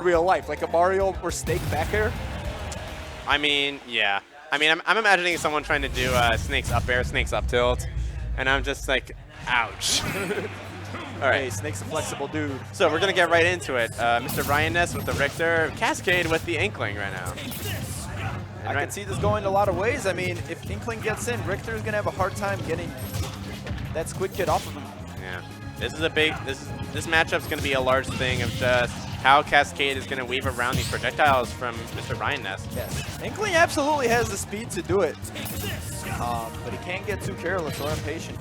real life, like a Mario or Snake back air. I mean, yeah. I mean, I'm imagining someone trying to do Snake's up air, Snake's up tilt, and I'm just like, ouch. All right. Hey, Snake's a flexible dude. So we're going to get right into it. MrRyanNess with the Richter, Cascade with the Inkling right now. I can see this going a lot of ways. I mean, if Inkling gets in, Richter's going to have a hard time getting that squid kid off of him. Yeah. This is a big, this matchup's going to be a large thing of just how Cascade is going to weave around these projectiles from MrRyanNess. Yes. Inkling absolutely has the speed to do it, but he can't get too careless or impatient.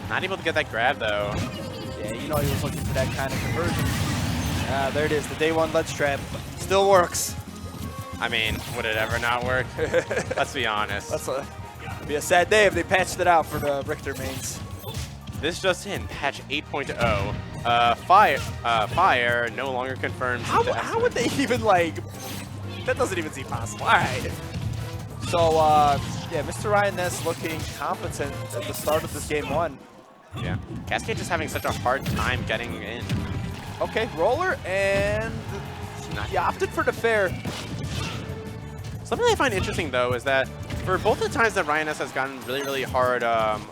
Not able to get that grab, though. Yeah, you know he was looking for that kind of conversion. There it is, the day one ledge trap. Still works. I mean, would it ever not work? Let's be honest. It'd be a sad day if they patched it out for the Richter mains. This just in, patch 8.0. Fire no longer confirms. How would they even, like, that doesn't even seem possible. All right. So, yeah, MrRyanNess looking competent at the start of this game one. Yeah. Cascade just having such a hard time getting in. Okay, roller, and he opted for the fair. Something I find interesting, though, is that for both the times that MrRyanNess has gotten really, really hard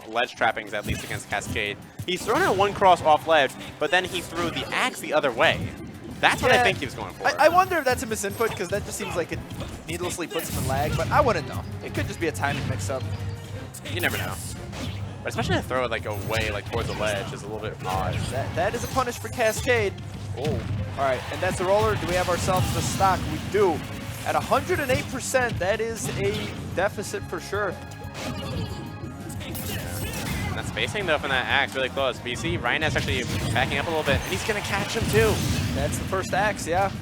ledge trappings, at least against Cascade, he's thrown out one cross off ledge, but then he threw the axe the other way. That's what I think he was going for. I wonder if that's a misinput, because that just seems like it needlessly puts him in lag, but I wouldn't know. It could just be a timing mix-up. You never know. But especially to throw it like away, like towards the ledge, is a little bit odd. That is a punish for Cascade. Oh, all right, and that's the roller. Do we have ourselves the stock? We do. At 108%, that is a deficit for sure. And that spacing, though, from that axe really close. But you see MrRyanNess actually backing up a little bit, and he's going to catch him, too. That's the first axe, yeah.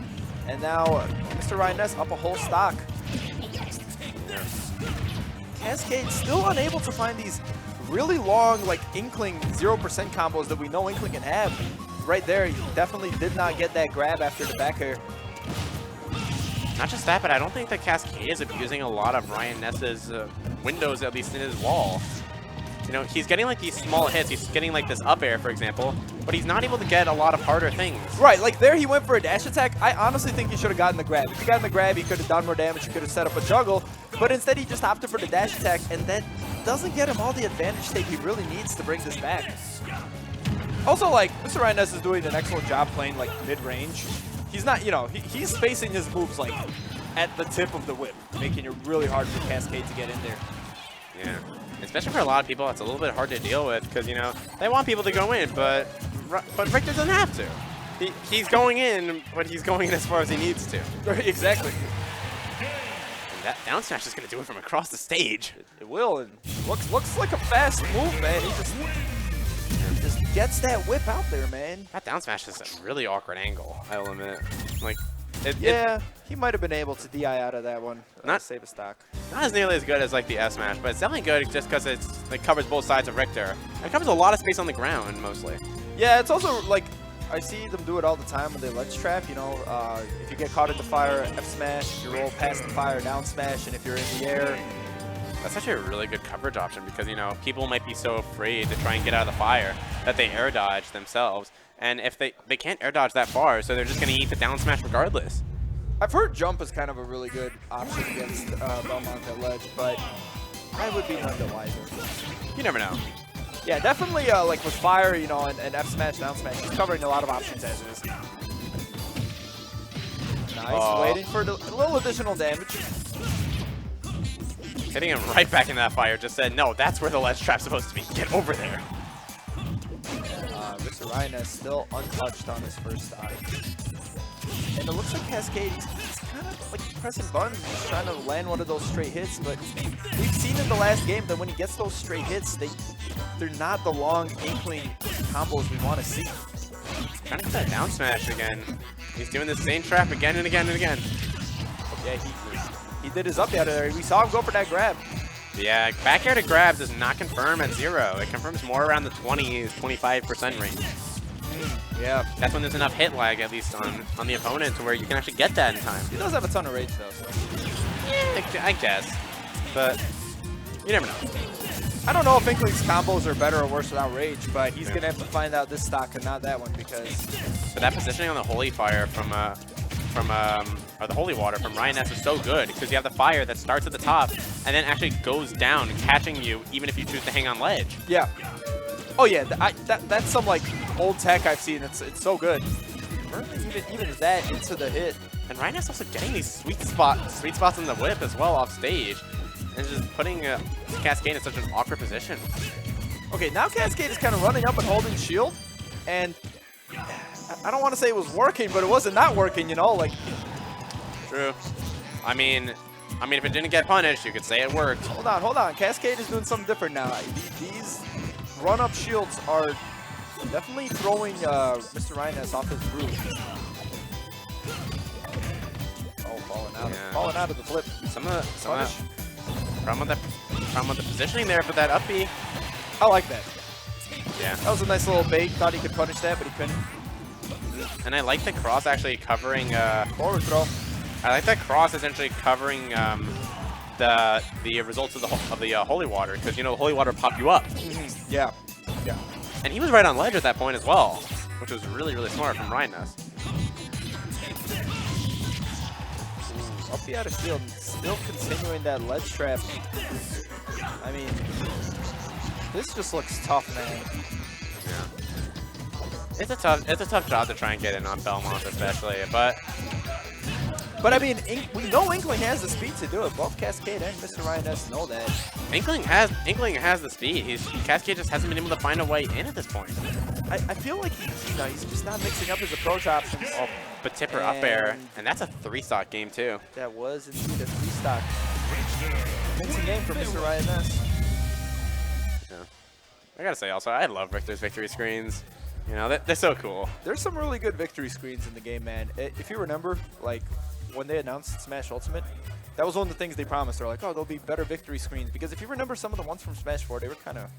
And now MrRyanNess up a whole stock. Cascade still unable to find these really long, like, Inkling 0% combos that we know Inkling can have. Right there, he definitely did not get that grab after the back air. Not just that, but I don't think that Cascade is abusing a lot of MrRyanNess's windows, at least in his wall. You know, he's getting like these small hits. He's getting like this up air, for example, but he's not able to get a lot of harder things. Right, like there he went for a dash attack. I honestly think he should have gotten the grab. If he got the grab, he could have done more damage. He could have set up a juggle, but instead he just opted for the dash attack, and that doesn't get him all the advantage state he really needs to bring this back. Also, like, MrRyanNess is doing an excellent job playing like mid-range. He's not, you know, he's spacing his moves like at the tip of the whip, making it really hard for Cascade to get in there. Yeah, especially for a lot of people, it's a little bit hard to deal with because, you know, they want people to go in, but Richter doesn't have to. He's going in, but he's going in as far as he needs to. Exactly. And that down smash is going to do it from across the stage. It will, and looks like a fast move, man. He just gets that whip out there, man. That down smash is a really awkward angle, I'll admit. Like, he might have been able to DI out of that one. Not save a stock. Not as nearly as good as like the S smash, but it's definitely good just because it covers both sides of Richter. It covers a lot of space on the ground mostly. Yeah, it's also like I see them do it all the time when they ledge trap. You know, if you get caught in the fire, F smash. If you roll past the fire, down smash, and if you're in the air. That's actually a really good coverage option because, you know, people might be so afraid to try and get out of the fire that they air dodge themselves. And if they can't air dodge that far, so they're just going to eat the down smash regardless. I've heard jump is kind of a really good option against Belmont at ledge, but I would be none the wiser. You never know. Yeah, definitely like with fire, you know, and F smash, down smash, he's covering a lot of options as it is. Nice, waiting for a little additional damage. Hitting him right back in that fire just said, no, that's where the ledge trap's supposed to be. Get over there. MrRyanNess still untouched on his first stock. And it looks like Cascade, he's kind of like pressing buttons, he's trying to land one of those straight hits, but we've seen in the last game that when he gets those straight hits, they're not the long Inkling combos we want to see. Trying to get that down smash again. He's doing the same trap again and again and again. Yeah, he did his up out of there. We saw him go for that grab. Yeah, back air to grab does not confirm at 0. It confirms more around the 20s, 25% range. Yeah. That's when there's enough hit lag, at least on the opponent, to where you can actually get that in time. He does have a ton of rage, though. So. Yeah, I guess. But you never know. I don't know if Inkling's combos are better or worse without rage, but he's gonna have to find out this stock and not that one because. But that positioning on the Holy Fire or the Holy Water from RyanNess is so good because you have the fire that starts at the top and then actually goes down, catching you even if you choose to hang on ledge. Yeah. Oh yeah, that's some like old tech I've seen. It's so good. Even that into the hit. And RyanNess also getting these sweet spots in the whip as well off stage, and just putting Cascade in such an awkward position. Okay, now Cascade is kind of running up and holding shield, and I don't want to say it was working, but it wasn't not working, you know, like. True. I mean, if it didn't get punished, you could say it worked. Hold on. Cascade is doing something different now. These run-up shields are definitely throwing MrRyanNess off his groove. Falling out of the flip. Some of the problem with the positioning there for that up B. I like that. Yeah. That was a nice little bait. Thought he could punish that, but he couldn't. And I like the cross actually covering. Forward throw. I like that cross essentially covering the results of the Holy Water, because you know the Holy Water pop you up. Mm-hmm. Yeah. And he was right on ledge at that point as well, which was really smart from RyanNess. Up the out of shield, still continuing that ledge trap. I mean, this just looks tough, man. Yeah. It's a tough job to try and get in on Belmont, especially, but I mean, we know Inkling has the speed to do it. Both Cascade and MrRyanNess know that. Inkling has the speed. Cascade just hasn't been able to find a way in at this point. I feel like he's just not mixing up his approach options. Oh, but tipper up air, and that's a 3-stock game too. That was indeed a 3-stock. Convincing game for MrRyanNess. Yeah. I gotta say also, I love Richter's victory screens. You know, they're so cool. There's some really good victory screens in the game, man. If you remember, like, when they announced Smash Ultimate, that was one of the things they promised. They're like, oh, there'll be better victory screens. Because if you remember some of the ones from Smash 4, they were kind of